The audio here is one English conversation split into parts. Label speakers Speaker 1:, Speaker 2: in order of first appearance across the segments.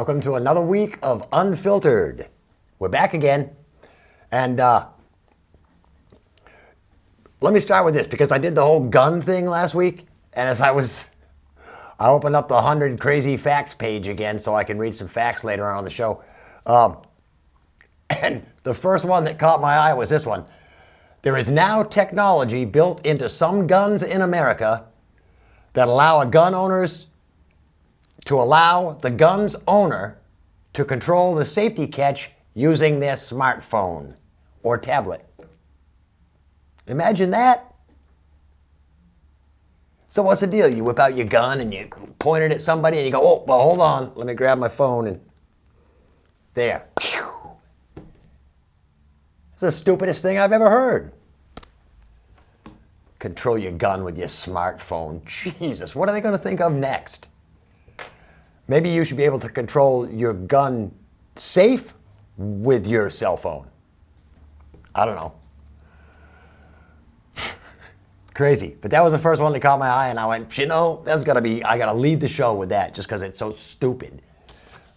Speaker 1: Welcome to another week of Unfiltered. We're back again. And let me start with this, because I did the whole gun thing last week. And as I opened up the 100 Crazy Facts page again so I can read some facts later on the show. And the first one that caught my eye was this one. There is now technology built into some guns in America that allow the gun's owner to control the safety catch using their smartphone or tablet. Imagine that. So what's the deal? You whip out your gun and you point it at somebody and you go, oh, well, hold on. Let me grab my phone and there. It's the stupidest thing I've ever heard. Control your gun with your smartphone. Jesus, what are they going to think of next? Maybe you should be able to control your gun safe with your cell phone. I don't know. Crazy. But that was the first one that caught my eye, and I went, I gotta lead the show with that just because it's so stupid.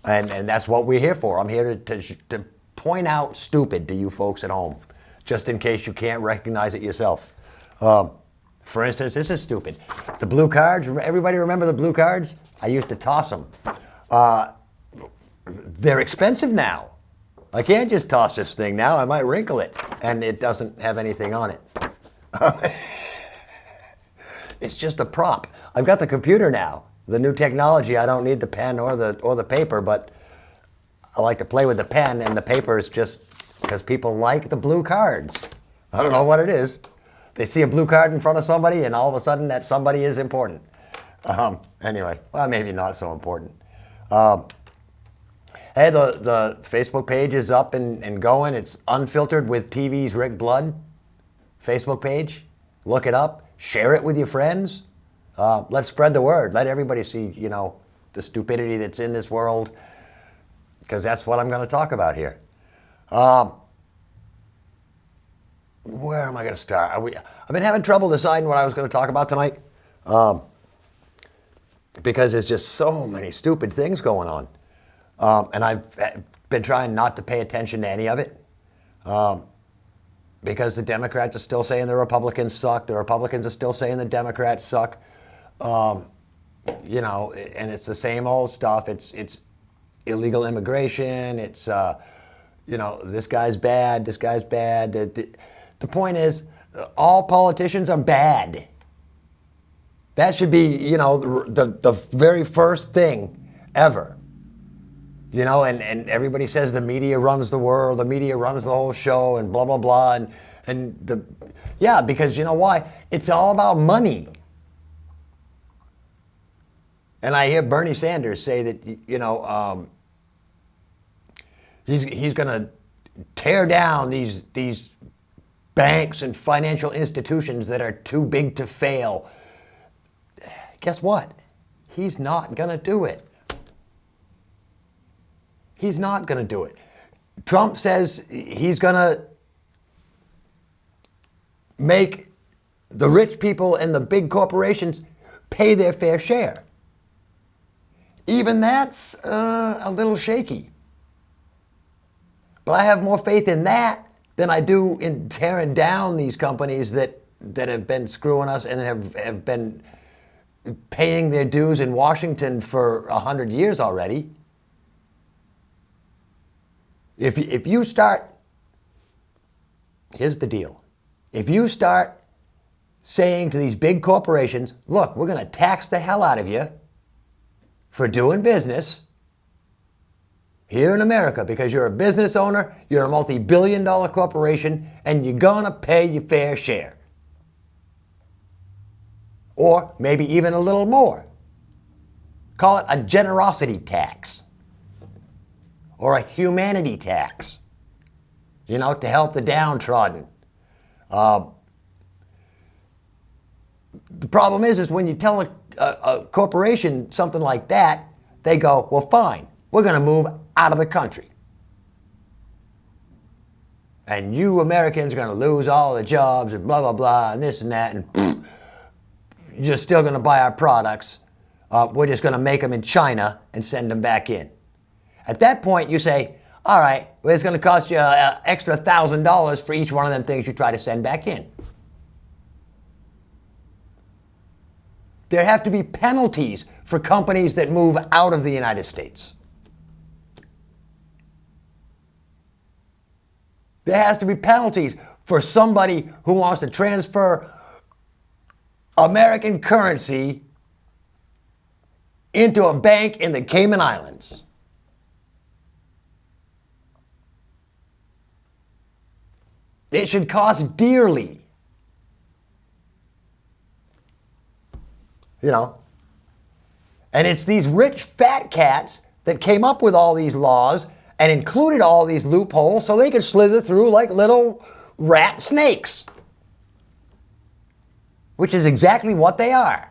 Speaker 1: And that's what we're here for. I'm here to point out stupid to you folks at home, just in case you can't recognize it yourself. For instance, this is stupid. The blue cards, everybody remember the blue cards? I used to toss them. They're expensive now. I can't just toss this thing now. I might wrinkle it, and it doesn't have anything on it. It's just a prop. I've got the computer now. The new technology, I don't need the pen or the paper, but I like to play with the pen, and the paper is just because people like the blue cards. I don't know what it is. They see a blue card in front of somebody, and all of a sudden that somebody is important. Anyway, well, maybe not so important. Hey, the Facebook page is up and going. It's Unfiltered with TV's Rick Blood Facebook page. Look it up. Share it with your friends. Let's spread the word. Let everybody see, the stupidity that's in this world, because that's what I'm going to talk about here. Where am I going to start? I've been having trouble deciding what I was going to talk about tonight, because there's just so many stupid things going on. And I've been trying not to pay attention to any of it, because the Democrats are still saying the Republicans suck. The Republicans are still saying the Democrats suck. And it's the same old stuff. It's illegal immigration. It's, this guy's bad. This guy's bad. The point is, all politicians are bad. That should be, the very first thing ever. And everybody says the media runs the world, the media runs the whole show, and blah, blah, blah. Because you know why? It's all about money. And I hear Bernie Sanders say that, he's going to tear down these banks and financial institutions that are too big to fail. Guess what? He's not going to do it. He's not going to do it. Trump says he's going to make the rich people and the big corporations pay their fair share. Even that's a little shaky. But I have more faith in that than I do in tearing down these companies that have been screwing us and have been paying their dues in Washington for 100 years already. If you start, here's the deal. If you start saying to these big corporations, look, we're going to tax the hell out of you for doing business here in America because you're a business owner, you're a multi-billion-dollar corporation, and you're going to pay your fair share. Or maybe even a little more. Call it a generosity tax. Or a humanity tax, to help the downtrodden. The problem is when you tell a corporation something like that, they go, well, fine, we're going to move out of the country. And you Americans are going to lose all the jobs and blah, blah, blah, and this and that, and you're still going to buy our products. We're just going to make them in China and send them back in. At that point, you say, all right, well, it's going to cost you an extra $1,000 for each one of them things you try to send back in. There have to be penalties for companies that move out of the United States. There has to be penalties for somebody who wants to transfer American currency into a bank in the Cayman Islands. It should cost dearly. You know? And it's these rich fat cats that came up with all these laws and included all these loopholes so they could slither through like little rat snakes. Which is exactly what they are.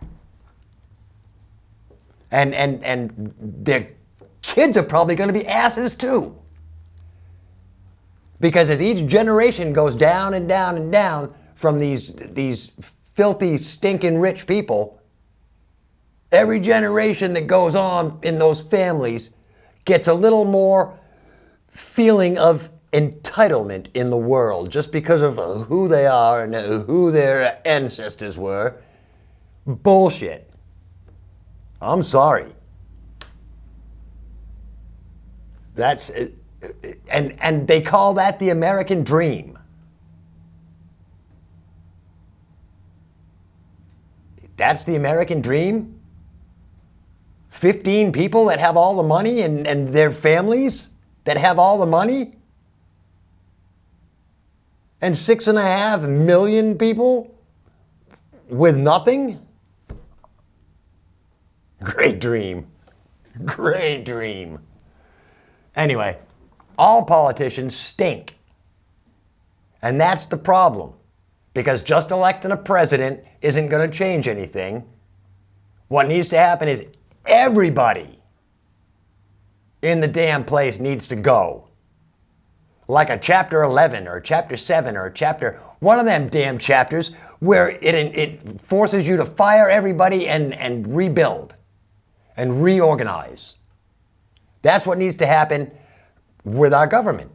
Speaker 1: And their kids are probably going to be asses too. Because as each generation goes down and down and down from these filthy, stinking rich people, every generation that goes on in those families gets a little more feeling of entitlement in the world just because of who they are and who their ancestors were. Bullshit. I'm sorry. That's and they call that the American dream. That's the American dream? 15 people that have all the money and their families that have all the money? And 6.5 million people with nothing? Great dream. Great dream. Anyway, all politicians stink. And that's the problem. Because just electing a president isn't going to change anything. What needs to happen is everybody in the damn place needs to go. Like a chapter 11 or chapter 7 or chapter, one of them damn chapters where it forces you to fire everybody and rebuild and reorganize. That's what needs to happen with our government.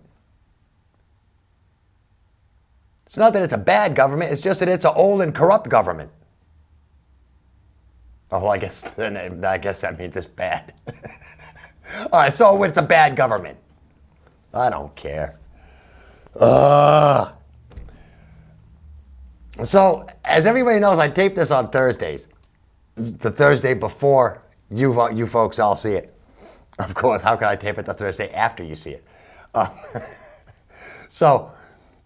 Speaker 1: It's not that it's a bad government, it's just that it's an old and corrupt government. Oh, well, I guess that means it's bad. All right, so it's a bad government. I don't care. So, as everybody knows, I tape this on Thursdays. The Thursday before you folks all see it. Of course, how can I tape it the Thursday after you see it? So,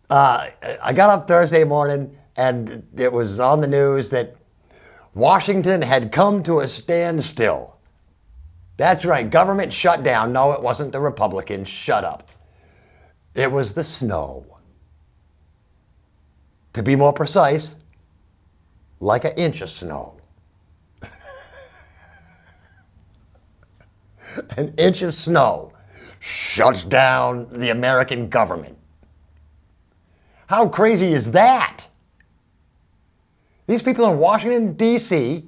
Speaker 1: I got up Thursday morning and it was on the news that Washington had come to a standstill. That's right, government shut down. No, it wasn't the Republicans. Shut up. It was the snow. To be more precise, like 1 inch of snow. 1 inch of snow shuts down the American government. How crazy is that? These people in Washington, D.C.,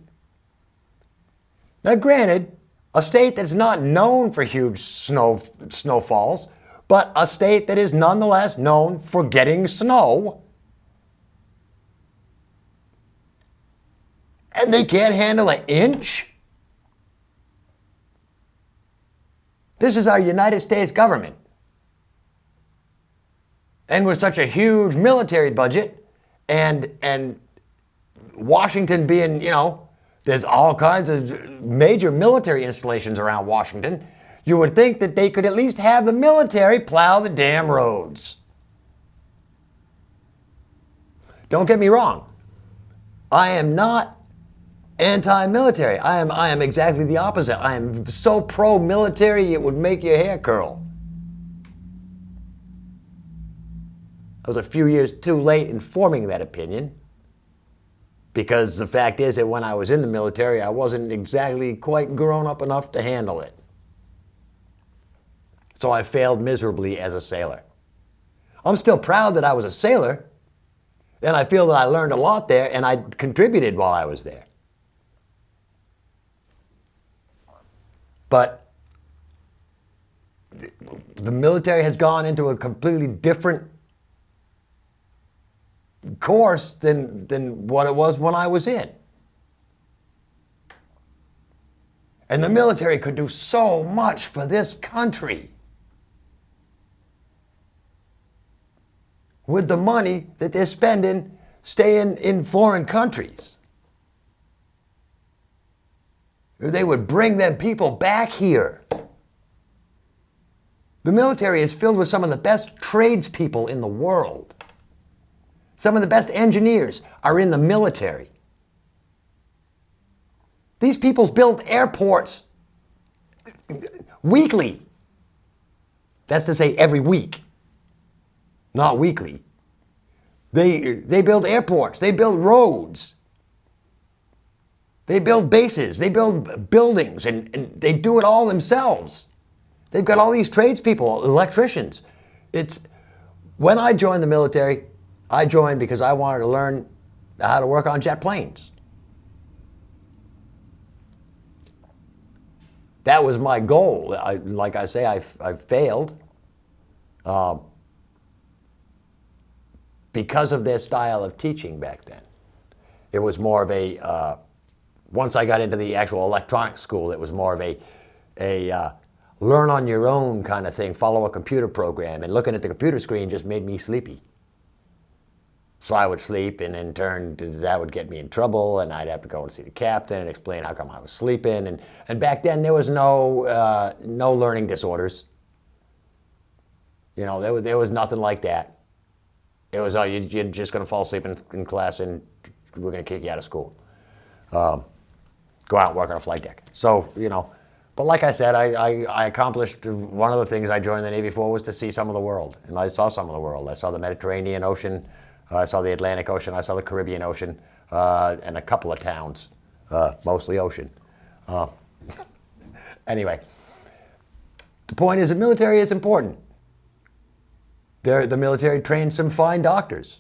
Speaker 1: now granted, a state that's not known for huge snowfalls, but a state that is nonetheless known for getting snow, and they can't handle 1 inch? This is our United States government. And with such a huge military budget, and Washington being, there's all kinds of major military installations around Washington, you would think that they could at least have the military plow the damn roads. Don't get me wrong. I am not anti-military. I am exactly the opposite. I am so pro-military it would make your hair curl. I was a few years too late in forming that opinion, because the fact is that when I was in the military, I wasn't exactly quite grown up enough to handle it. So I failed miserably as a sailor. I'm still proud that I was a sailor, and I feel that I learned a lot there, and I contributed while I was there. But the military has gone into a completely different course than what it was when I was in. And the military could do so much for this country with the money that they're spending staying in foreign countries. They would bring them people back here. The military is filled with some of the best tradespeople in the world. Some of the best engineers are in the military. These people build airports weekly. That's to say every week, not weekly. They build airports, they build roads, they build bases, they build buildings, and they do it all themselves. They've got all these tradespeople, electricians. When I joined the military, I joined because I wanted to learn how to work on jet planes. That was my goal. Like I say, I failed because of their style of teaching back then. It was more of a, once I got into the actual electronics school, it was more of a learn on your own kind of thing, follow a computer program, and looking at the computer screen just made me sleepy. So I would sleep, and in turn, that would get me in trouble, and I'd have to go and see the captain and explain how come I was sleeping. And back then, there was no learning disorders. You know, there was nothing like that. It was, oh, you're just going to fall asleep in class, and we're going to kick you out of school. Go out and work on a flight deck. So, you know, but like I said, I accomplished, one of the things I joined the Navy for was to see some of the world. And I saw some of the world. I saw the Mediterranean Ocean. I saw the Atlantic Ocean, I saw the Caribbean Ocean, and a couple of towns, mostly ocean. Anyway, the point is the military is important. The military trained some fine doctors.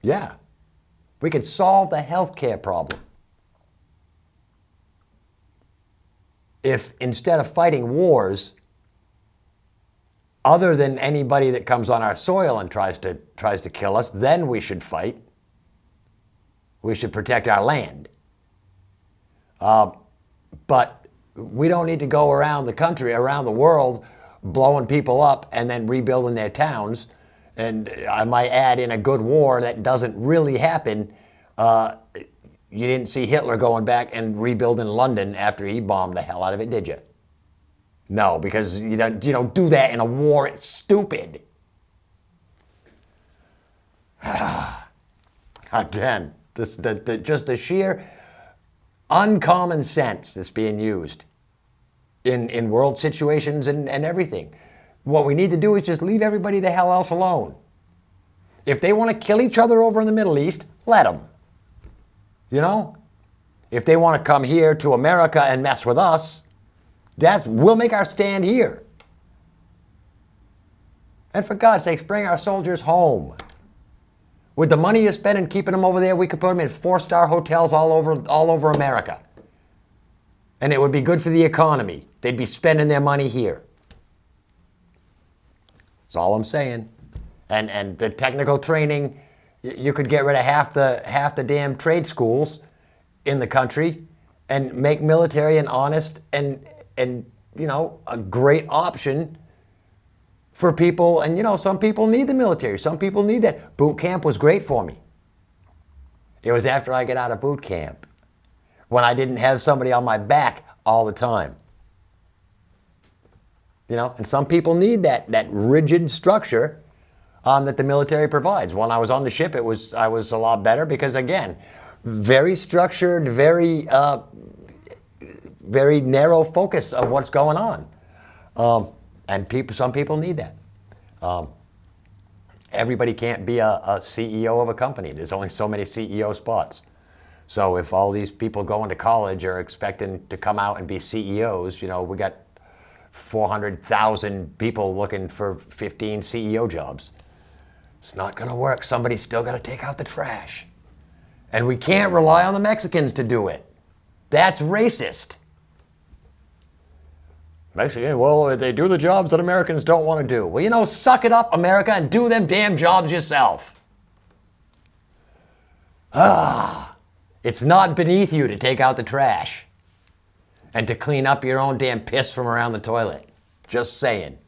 Speaker 1: Yeah, we could solve the healthcare problem if instead of fighting wars, other than anybody that comes on our soil and tries to kill us, then we should fight. We should protect our land. But we don't need to go around the country, around the world, blowing people up and then rebuilding their towns. And I might add, in a good war that doesn't really happen, you didn't see Hitler going back and rebuilding London after he bombed the hell out of it, did you? No, because you don't do that in a war. It's stupid. Again, just the sheer uncommon sense that's being used in world situations and everything. What we need to do is just leave everybody the hell else alone. If they want to kill each other over in the Middle East, let them. You know? If they want to come here to America and mess with us, we'll make our stand here. And for God's sakes, bring our soldiers home. With the money you spend in keeping them over there, we could put them in 4-star hotels all over America. And it would be good for the economy. They'd be spending their money here. That's all I'm saying. And the technical training, you could get rid of half the damn trade schools in the country and make military an honest and you know, a great option for people. And you know, some people need the military. Some people need that. Boot camp was great for me. It was after I got out of boot camp, when I didn't have somebody on my back all the time. You know, and some people need that rigid structure that the military provides. When I was on the ship, I was a lot better because, again, very structured, very narrow focus of what's going on. And some people need that. Everybody can't be a CEO of a company. There's only so many CEO spots. So if all these people going to college are expecting to come out and be CEOs, you know, we got 400,000 people looking for 15 CEO jobs. It's not going to work. Somebody's still got to take out the trash. And we can't rely on the Mexicans to do it. That's racist. Mexican, well, they do the jobs that Americans don't want to do. Well, you know, suck it up, America, and do them damn jobs yourself. It's not beneath you to take out the trash and to clean up your own damn piss from around the toilet. Just saying.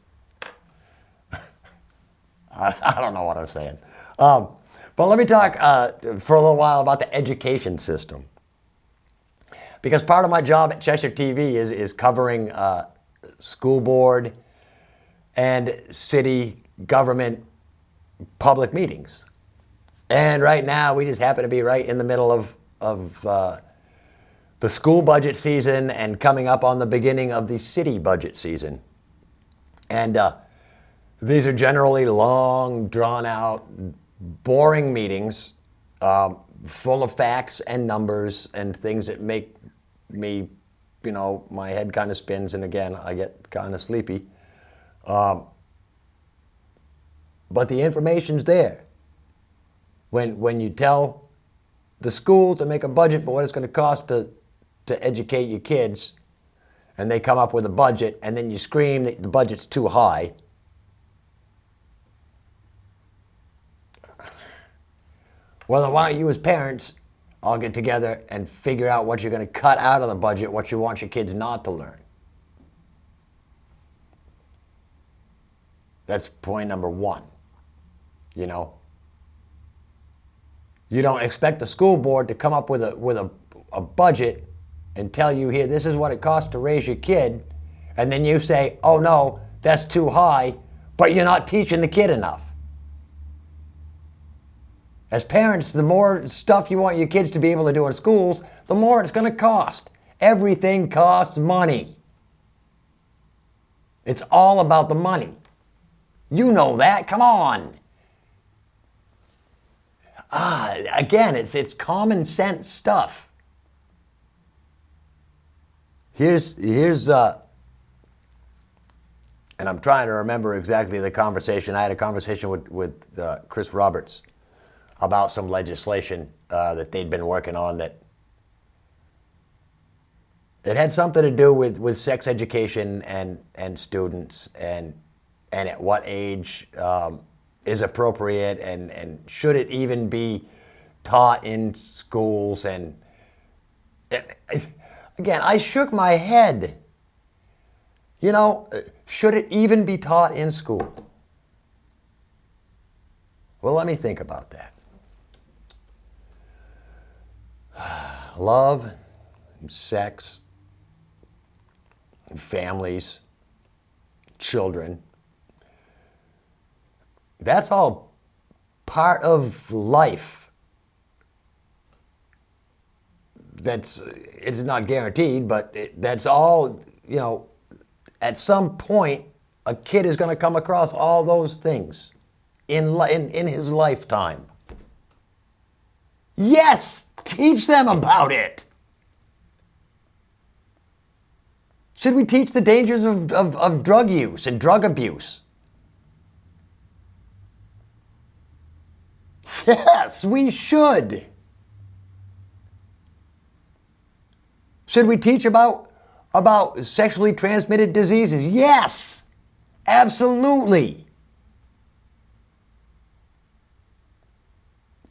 Speaker 1: I don't know what I'm saying. But let me talk for a little while about the education system. Because part of my job at Cheshire TV is covering school board and city government public meetings. And right now, we just happen to be right in the middle of the school budget season and coming up on the beginning of the city budget season. And these are generally long, drawn-out, boring meetings full of facts and numbers and things that make me, you know, my head kind of spins, and again, I get kind of sleepy. But the information's there. When you tell the school to make a budget for what it's going to cost to educate your kids, and they come up with a budget, and then you scream that the budget's too high. Well, then why don't you as parents all get together and figure out what you're going to cut out of the budget, what you want your kids not to learn. That's point number one, you know. You don't expect the school board to come up with a budget and tell you, here, this is what it costs to raise your kid, and then you say, oh no, that's too high, but you're not teaching the kid enough. As parents, the more stuff you want your kids to be able to do in schools, the more it's going to cost. Everything costs money. It's all about the money. You know that, come on. Again, it's common sense stuff. Here's and I'm trying to remember exactly the conversation. I had a conversation with Chris Roberts about some legislation that they'd been working on that it had something to do with sex education and students and at what age is appropriate and should it even be taught in schools. And again, I shook my head. You know, should it even be taught in school? Well, let me think about that. Love, sex, families, children. That's all part of life. It's not guaranteed, but that's all, you know, at some point, a kid is going to come across all those things in his lifetime. Yes, teach them about it. Should we teach the dangers of drug use and drug abuse? Yes, we should. Should we teach about sexually transmitted diseases? Yes, absolutely.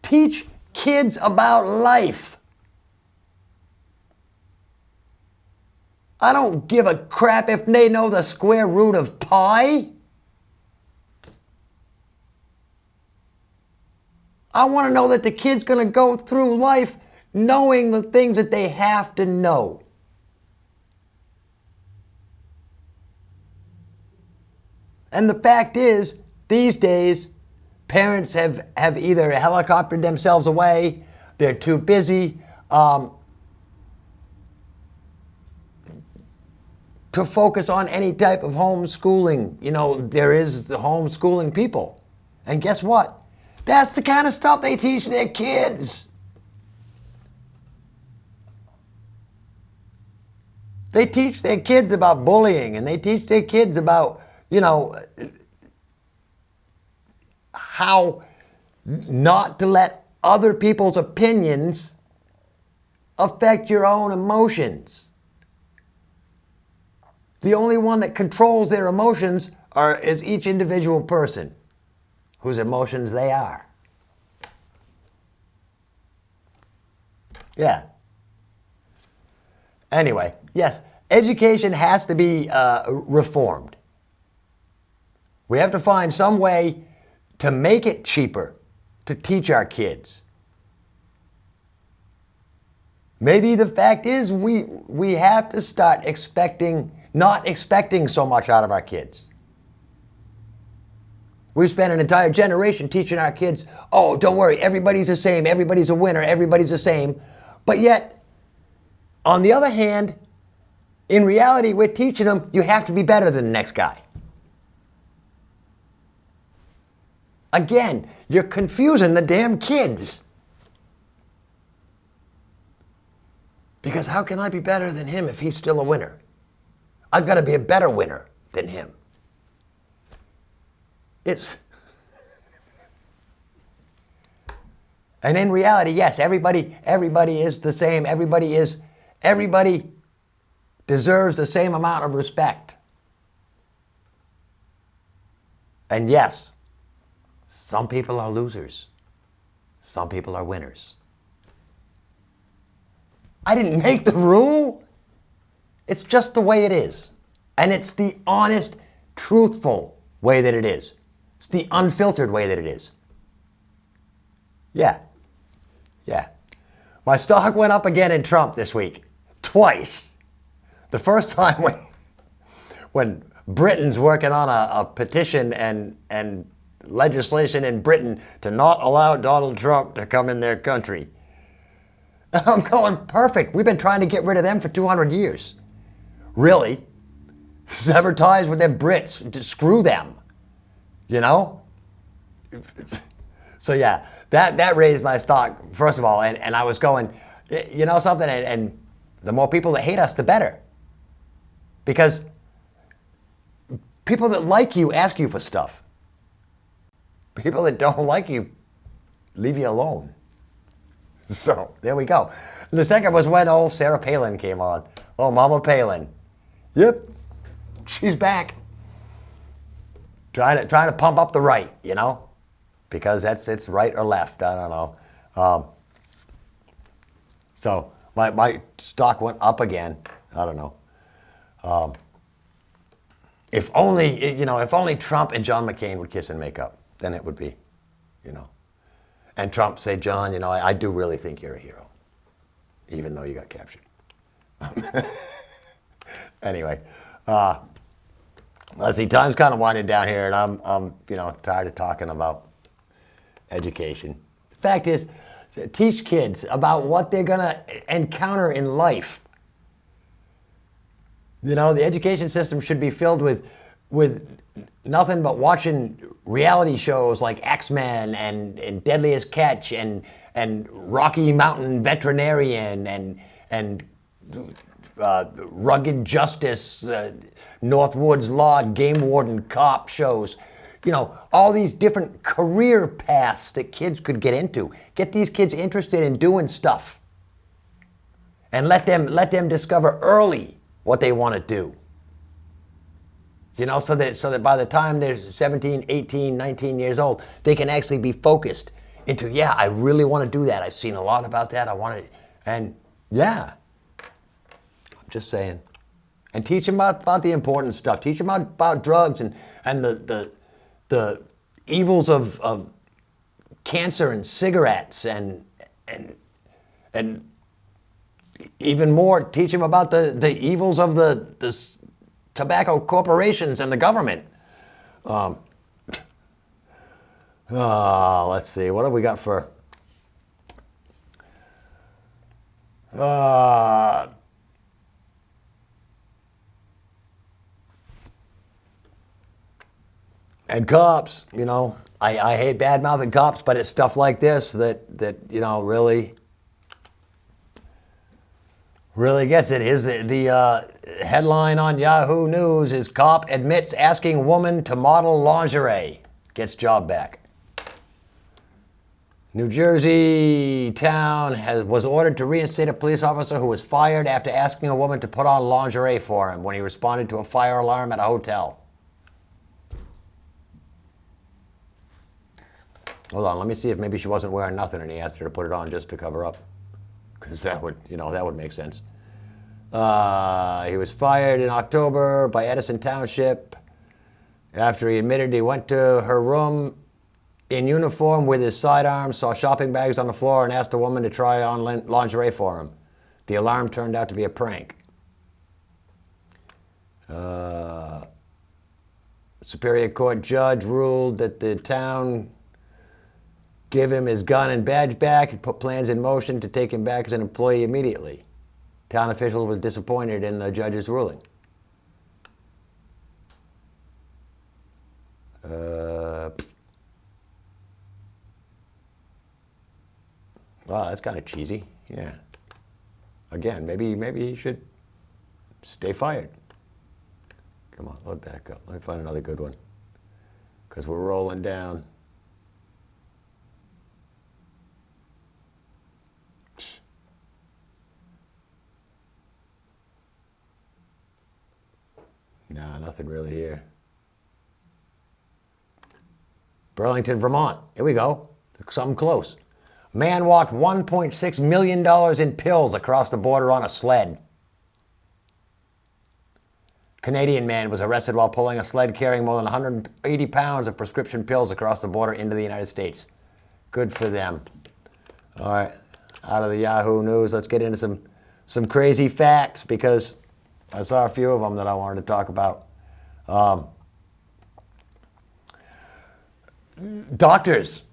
Speaker 1: Teach kids about life. I don't give a crap if they know the square root of pi. I want to know that the kid's going to go through life knowing the things that they have to know. And the fact is, these days, parents have either helicoptered themselves away, they're too busy to focus on any type of homeschooling. You know, there is the homeschooling people. And guess what? That's the kind of stuff they teach their kids. They teach their kids about bullying, and they teach their kids about, you know, how not to let other people's opinions affect your own emotions. The only one that controls their emotions is each individual person, whose emotions they are. Yeah. Anyway, yes, education has to be reformed. We have to find some way to make it cheaper to teach our kids. Maybe the fact is we have to start not expecting so much out of our kids. We've spent an entire generation teaching our kids, oh, don't worry, everybody's the same, everybody's a winner, everybody's the same. But yet, on the other hand, in reality, we're teaching them you have to be better than the next guy. Again, you're confusing the damn kids. Because how can I be better than him if he's still a winner? I've got to be a better winner than him. And in reality, yes, everybody is the same. Everybody deserves the same amount of respect. And yes, some people are losers. Some people are winners. I didn't make the rule. It's just the way it is. And it's the honest, truthful way that it is. It's the unfiltered way that it is. Yeah. My stock went up again in Trump this week. Twice. The first time when Britain's working on a petition and legislation in Britain to not allow Donald Trump to come in their country. And I'm going, perfect. We've been trying to get rid of them for 200 years. Really? Sever ties with them Brits. Screw them. You know? So yeah, that raised my stock, first of all. And I was going, you know something? And the more people that hate us, the better. Because people that like you ask you for stuff. People that don't like you leave you alone. So, there we go. And the second was when old Sarah Palin came on. Oh, Mama Palin. Yep, she's back. Trying to pump up the right, you know? Because it's right or left, I don't know. So, my stock went up again. I don't know. If only Trump and John McCain would kiss and make up, then it would be, you know. And Trump say, John, you know, I do really think you're a hero, even though you got captured. Anyway, let's see, time's kind of winding down here, and I'm tired of talking about education. The fact is, teach kids about what they're going to encounter in life. You know, the education system should be filled with nothing but watching reality shows like X-Men and Deadliest Catch and Rocky Mountain Veterinarian and Rugged Justice, Northwoods Law, Game Warden cop shows. You know, all these different career paths that kids could get into. Get these kids interested in doing stuff. And let them discover early what they want to do. You know, so that by the time they're 17, 18, 19 years old, they can actually be focused into, yeah, I really want to do that. I've seen a lot about that. I want to, and yeah, I'm just saying. And teach them about the important stuff. Teach them about drugs and the evils of cancer and cigarettes and even more, teach them about the evils of the tobacco corporations and the government. Let's see, what have we got for... and cops, you know, I hate bad-mouthing cops, but it's stuff like this that you know, really gets it. Is the headline on Yahoo News is cop admits asking woman to model lingerie, gets job back. New Jersey town was ordered to reinstate a police officer who was fired after asking a woman to put on lingerie for him when he responded to a fire alarm at a hotel. Hold on, let me see if maybe she wasn't wearing nothing and he asked her to put it on just to cover up. Because that would, that would make sense. He was fired in October by Edison Township after he admitted he went to her room in uniform with his sidearms, saw shopping bags on the floor, and asked a woman to try on lingerie for him. The alarm turned out to be a prank. Superior Court judge ruled that the town give him his gun and badge back and put plans in motion to take him back as an employee immediately. Town officials were disappointed in the judge's ruling. Well, that's kind of cheesy. Yeah. Again, maybe he should stay fired. Come on, let me back up. Let me find another good one. Because we're rolling down. No, nothing really here. Burlington, Vermont. Here we go. Something close. Man walked $1.6 million in pills across the border on a sled. Canadian man was arrested while pulling a sled carrying more than 180 pounds of prescription pills across the border into the United States. Good for them. All right, out of the Yahoo News, let's get into some crazy facts because I saw a few of them that I wanted to talk about. Doctors.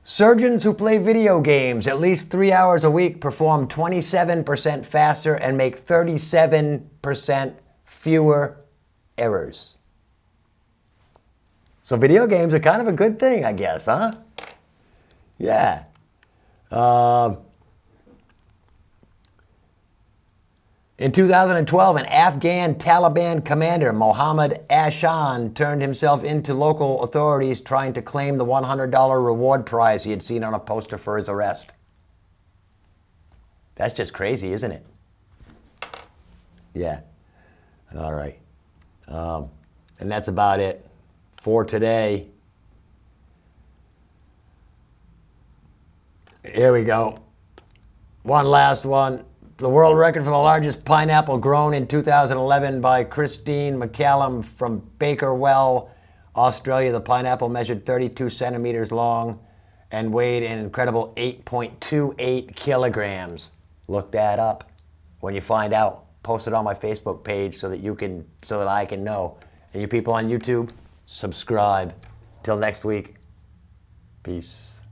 Speaker 1: Surgeons who play video games at least 3 hours a week perform 27% faster and make 37% fewer errors. So video games are kind of a good thing, I guess, huh? Yeah. In 2012, an Afghan Taliban commander, Mohammed Ashan, turned himself into local authorities trying to claim the $100 reward prize he had seen on a poster for his arrest. That's just crazy, isn't it? Yeah. All right. And that's about it for today. Here we go. One last one. The world record for the largest pineapple grown in 2011 by Christine McCallum from Bakerwell, Australia. The pineapple measured 32 centimeters long and weighed an incredible 8.28 kilograms. Look that up. When you find out, post it on my Facebook page so that I can know. And you people on YouTube, subscribe. Till next week, peace.